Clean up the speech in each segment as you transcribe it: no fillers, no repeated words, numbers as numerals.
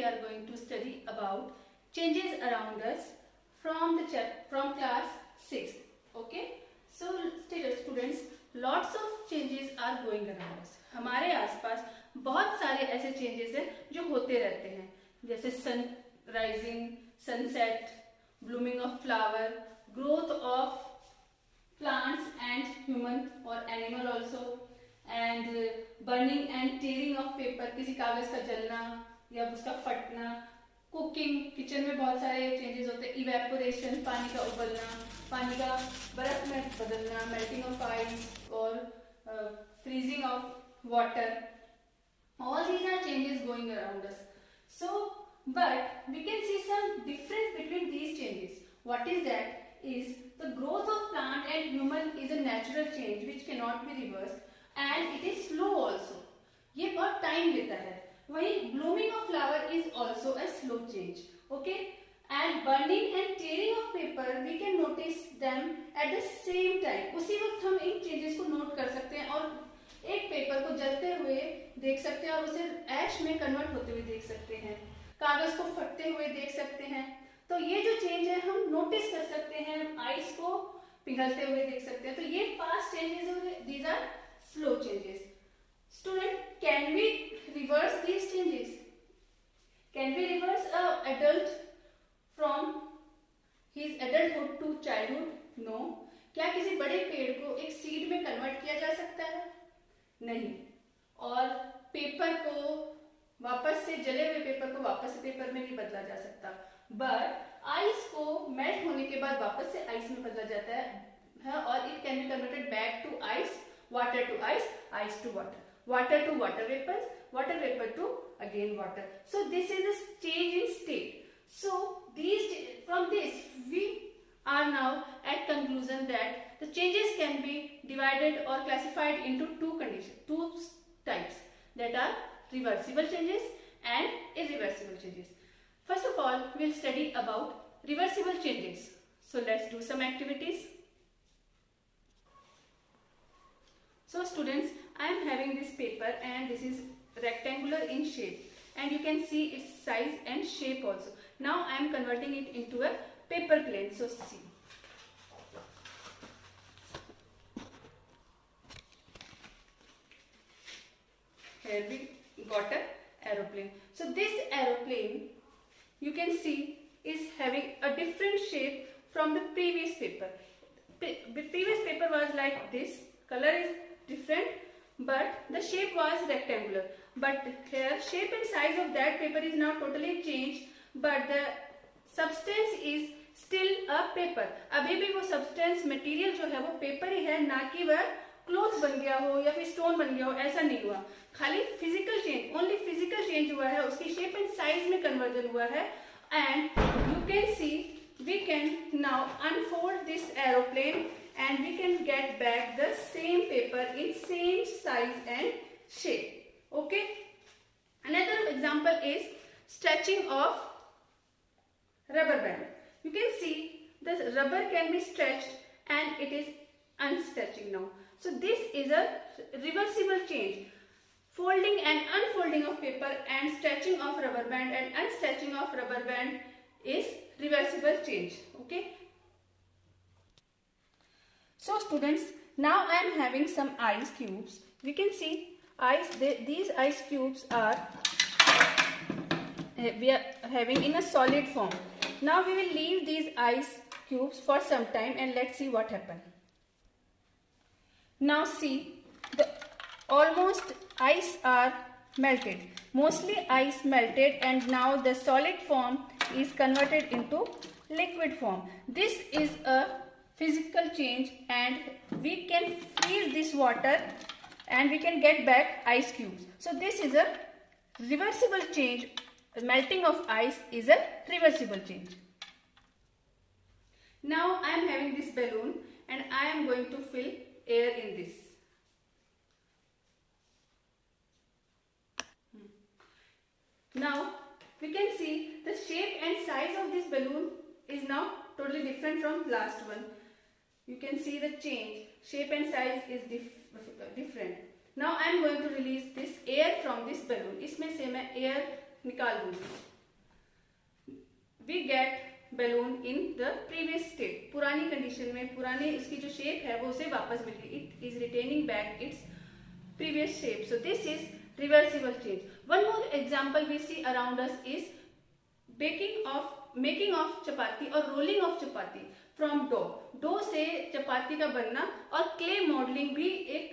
are going to study about changes around us from class 6th. Okay, so students, lots of changes are going around us. हमारे आसपास बहुत सारे ऐसे changes हैं जो होते रहते हैं, जैसे sun rising, sunset, blooming of flower, growth of plants and human or animal also, and burning and tearing of paper, किसी कागज का जलना या उसका फटना, कुकिंग, किचन में बहुत सारे चेंजेस होते हैं, इवेपोरेशन, पानी का उबलना, पानी का बर्फ में बदलना, मेल्टिंग ऑफ आइस और freezing of water. All these are changes going around us. So, but we can see some difference between these changes. What is that? Is the growth of plant and human is a natural change which cannot be reversed and it is slow also. ये बहुत time लेता है. वही blooming of flower is also a slow change. Okay? And burning and tearing of paper we can notice them at the same time. उसी वक्त हम इन changes को note कर सकते हैं और एक पेपर को जलते हुए देख सकते हैं और उसे ऐश में कन्वर्ट होते हुए देख सकते हैं, कागज को फटते हुए देख सकते हैं. तो ये जो चेंज है हम नोटिस कर सकते हैं, आइस को पिघलते हुए देख सकते हैं. तो ये फास्ट चेंजेस हैं, these are slow changes. Student, can we reverse these changes? Can we reverse a adult from his adulthood to childhood? No. क्या किसी बड़े पेड़ को एक सीड में कन्वर्ट किया जा सकता है? नहीं. और पेपर को वापस से, जले हुए पेपर को वापस से पेपर में नहीं बदला जा सकता. बट आइस को मेल्ट होने के बाद वापस से आइस में बदला जाता है और it can be converted back to ice, water to ice, ice to water, water to water vapours, water vapour to again water. So this is a change in state. So from this we are now at conclusion that the changes can be divided or classified into two types, that are reversible changes and irreversible changes. First of all, we'll study about reversible changes. So let's do some activities. So students, I am having this paper and this is rectangular in shape and you can see its size and shape also. Now I am converting it into a paper plane. So see. Here we got a aeroplane. So this aeroplane, you can see, is having a different shape from the previous paper. The previous paper was like this. Color is different, but the shape was rectangular. But here, shape and size of that paper is now totally changed. But the substance is still a paper. अभी भी वो substance material जो है वो paper ही है, ना कि वह क्लॉथ बन गया हो या फिर स्टोन बन गया हो. ऐसा नहीं हुआ. खाली physical change, only physical change हुआ है. उसकी shape and size में conversion हुआ है. And you can see, we can now unfold this aeroplane and we can get back the same paper in same size and shape. Okay. Another example is stretching of rubber band. You can see the rubber can be stretched and it is unstretching now. So this is a reversible change. Folding and unfolding of paper and stretching of rubber band and unstretching of rubber band is reversible change. Okay. So students, now I am having some ice cubes. We can see these ice cubes are we are having in a solid form. Now we will leave these ice cubes for some time and let's see what happens. Now see, the almost ice are melted. Mostly ice melted and now the solid form is converted into liquid form. This is a physical change and we can freeze this water and we can get back ice cubes. So this is a reversible change. Melting of ice is a reversible change. Now I am having this balloon and I am going to fill air in this. Now we can see the shape and size of this balloon is now totally different from last one. You can see the change. Shape and size is different. Now I am going to release this air from this balloon. इसमें से मैं air निकाल दूंगी. We get balloon in the previous state, पुरानी condition में, पुराने इसकी जो शेप है वो उसे वापस मिल गई, it is retaining back its previous shape. So this is reversible change. One more example we see around us is making of chapati और rolling of chapati from dough. Dough से चपाती का बनना और क्ले मॉडलिंग भी एक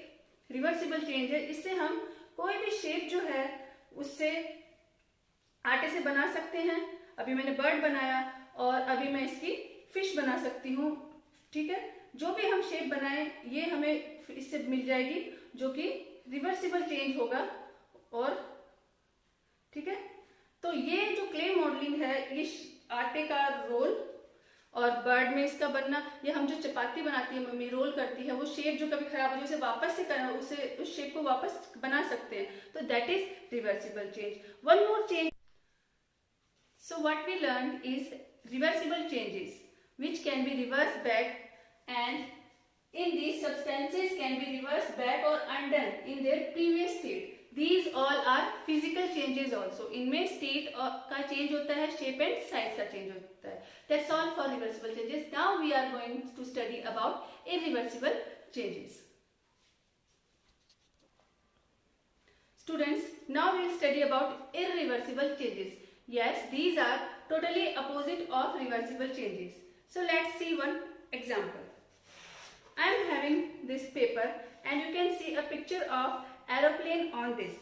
रिवर्सिबल चेंज है. इससे हम कोई भी शेप जो है उससे आटे से बना सकते हैं. अभी मैंने बर्ड बनाया और अभी मैं इसकी फिश बना सकती हूँ. ठीक है, जो भी हम शेप बनाए ये हमें इससे मिल जाएगी, जो कि रिवर्सिबल चेंज होगा. और ठीक है, तो ये जो क्ले मॉडलिंग है, ये आटे का रोल और बर्ड में इसका बनना, ये हम जो चपाती बनाती है मम्मी रोल करती है, वो शेप जो कभी खराब हो जाए उसे वापस से करना, उसे उस शेप को वापस बना सकते हैं. तो that is reversible change. One more change. So what we learned is reversible changes which can be reversed back, and in these substances can be reversed back or undone in their previous state. These all are physical changes also. इनमें state का change होता है, shape and size का change होता है. That's all for reversible changes. Now we are going to study about irreversible changes. Students, now we will study about irreversible changes. Yes, these are totally opposite of reversible changes. So let's see one example. I am having this paper and you can see a picture of aeroplane on this.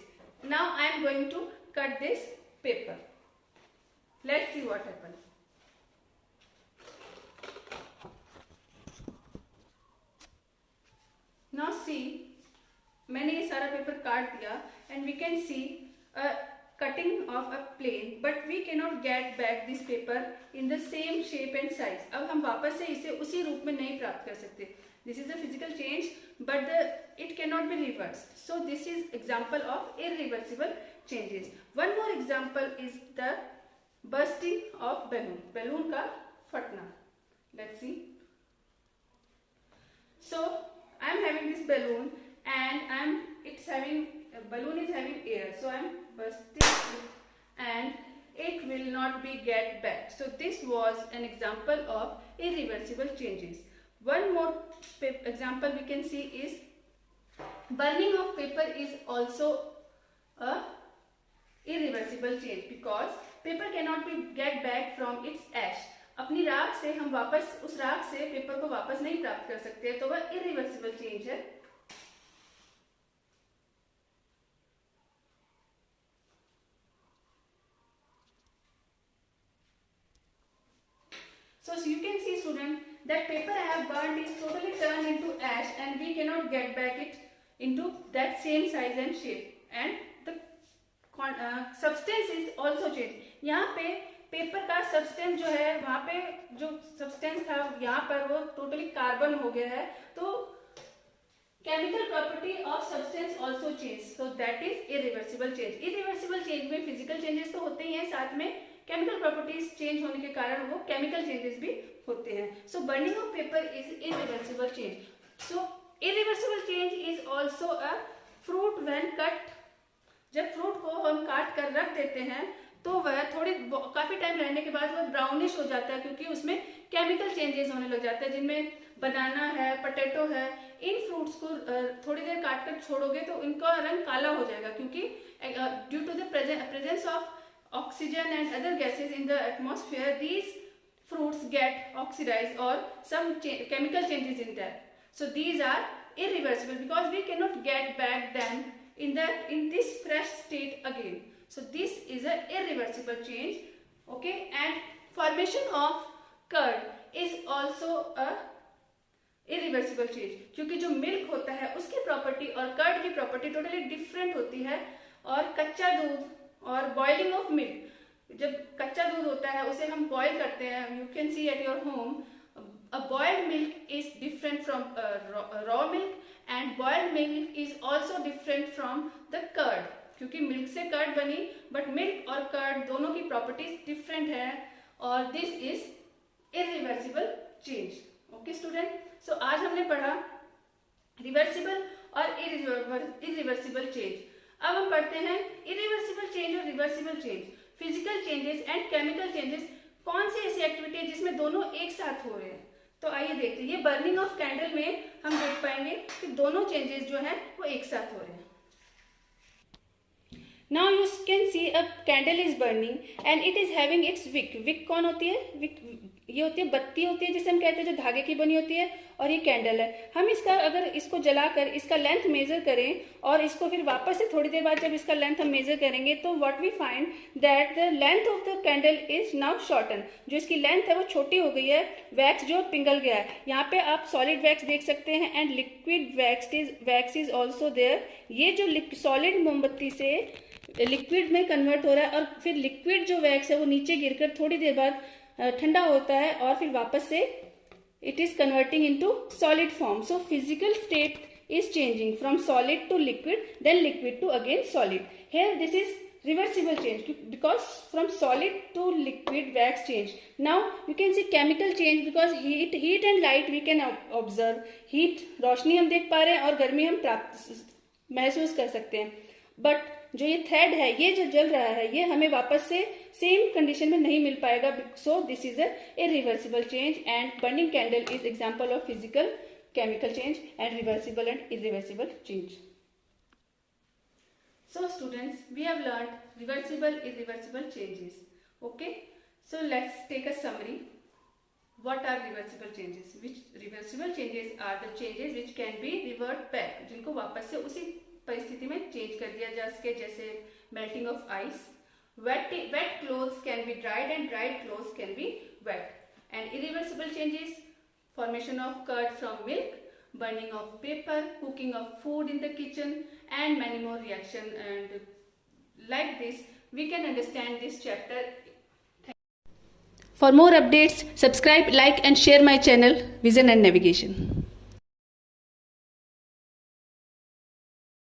Now I am going to cut this paper. Let's see what happens. Now see, मैंने ये सारा paper काट दिया and we can see a cutting of a plane, but we cannot get back this paper in the same shape and size. अब हम वापस से इसे उसी रूप में नहीं प्राप्त कर सकते. This is a physical change, but it cannot be reversed. So this is example of irreversible changes. One more example is the bursting of balloon. Balloon का फटना. Let's see. So I am having this balloon and balloon is having air. So I am bursting it and it will not be get back. So this was an example of irreversible changes. One more example we can see is burning of paper is also a irreversible change because paper cannot be get back from its ash. अपनी राख से हम वापस उस राख से paper को वापस नहीं प्राप्त कर सकते, तो वह irreversible change है. So you can see student that paper I have burned is totally turned into ash and we cannot get back it into that same size and shape, and the substance is also changed. यहाँ पे paper का substance जो है, वहाँ पे जो substance था यहाँ पर वो टोटली कार्बन हो गया है. तो chemical property of substance also change. So that is irreversible change. Irreversible change में फिजिकल चेंजेस तो होते ही हैं, साथ में केमिकल प्रॉपर्टीज चेंज होने के कारण वो केमिकल चेंजेस भी होते हैं. So burning of paper is irreversible change. So irreversible change is also a fruit when cut. जब फ्रूट को हम काट कर रख देते हैं तो वह काफी टाइम रहने के बाद वह ब्राउनिश हो जाता है, क्योंकि उसमें केमिकल चेंजेस होने लग जाते हैं, जिनमें बनाना है, पोटैटो है. इन फ्रूट्स को थोड़ी देर काट कर छोड़ोगे तो इनका रंग काला हो जाएगा, क्योंकि due to the presence of oxygen and other gases in the atmosphere, these fruits get oxidized or some chemical changes in that. So these are irreversible because we cannot get back them in this fresh state again. So this is a irreversible change. Okay, and formation of curd is also a irreversible change, क्योंकि जो milk होता है उसकी property और curd की property totally different होती है. और कच्चा दूध और बॉइलिंग ऑफ मिल्क, जब कच्चा दूध होता है उसे हम बॉयल करते हैं. You can see at your home a boiled milk is different from raw milk, and boiled milk is also different from the curd, क्योंकि मिल्क से कर्ड बनी, बट मिल्क और कर्ड दोनों की प्रॉपर्टीज डिफरेंट है. और this is irreversible change. Okay student, so आज हमने पढ़ा रिवर्सिबल और इरिवर्सिबल चेंज. अब हम पढ़ते हैं इरिवर्सिबल चेंज और reversible change, physical changes and chemical changes कौन सी ऐसी एक्टिविटी है जिसमें दोनों एक साथ हो रहे हैं? तो आइए देखते हैं। ये बर्निंग ऑफ कैंडल में हम देख पाएंगे कि दोनों चेंजेस जो है वो एक साथ हो रहे हैं। Now you can see a candle is burning and it is having its wick. Wick कौन होती है? Wick ये होती है बत्ती होती है जिसे हम कहते हैं जो धागे की बनी होती है, और ये कैंडल है। हम इसका अगर इसको जलाकर इसका लेंथ मेजर करें और इसको फिर वापस से थोड़ी देर बाद जब इसका लेंथ हम मेजर करेंगे तो what we find that the length of the candle is now shorten. जो इसकी लेंथ है वो छोटी हो गई है, वैक्स जो पिघल गया है। यहाँ पे आप सॉलिड वैक्स देख सकते हैं and liquid wax is also there. ये जो सॉलिड मोमबत्ती से लिक्विड में कन्वर्ट हो रहा है और फिर लिक्विड जो वैक्स है वो नीचे गिरकर थोड़ी देर बाद ठंडा होता है और फिर वापस से it is converting into solid form. So physical state is changing from solid to liquid, then liquid to again solid. Here this is reversible change because from solid to liquid wax change. Now you can see chemical change because heat and light we can observe. Heat रोशनी हम देख पा रहे हैं और गर्मी हम महसूस कर सकते हैं, बट जो ये थ्रेड है, ये जो जल रहा है, ये हमें वापस से सेम कंडीशन में नहीं मिल पाएगा. सो this is a irreversible change and burning candle is example of physical chemical change and reversible and irreversible change. So students, we have learned reversible, irreversible changes. Okay, so let's take a summary. What are reversible changes? Which reversible changes are the changes which can be revert back, जिनको वापस से उसी परिस्थिति में change कर दिया जा सके, जैसे melting of ice. Wet clothes can be dried and dried clothes can be wet. And irreversible changes, formation of curd from milk, burning of paper, cooking of food in the kitchen, and many more reaction. And like this we can understand this chapter. For more updates, subscribe, like and share my channel Vision and Navigation.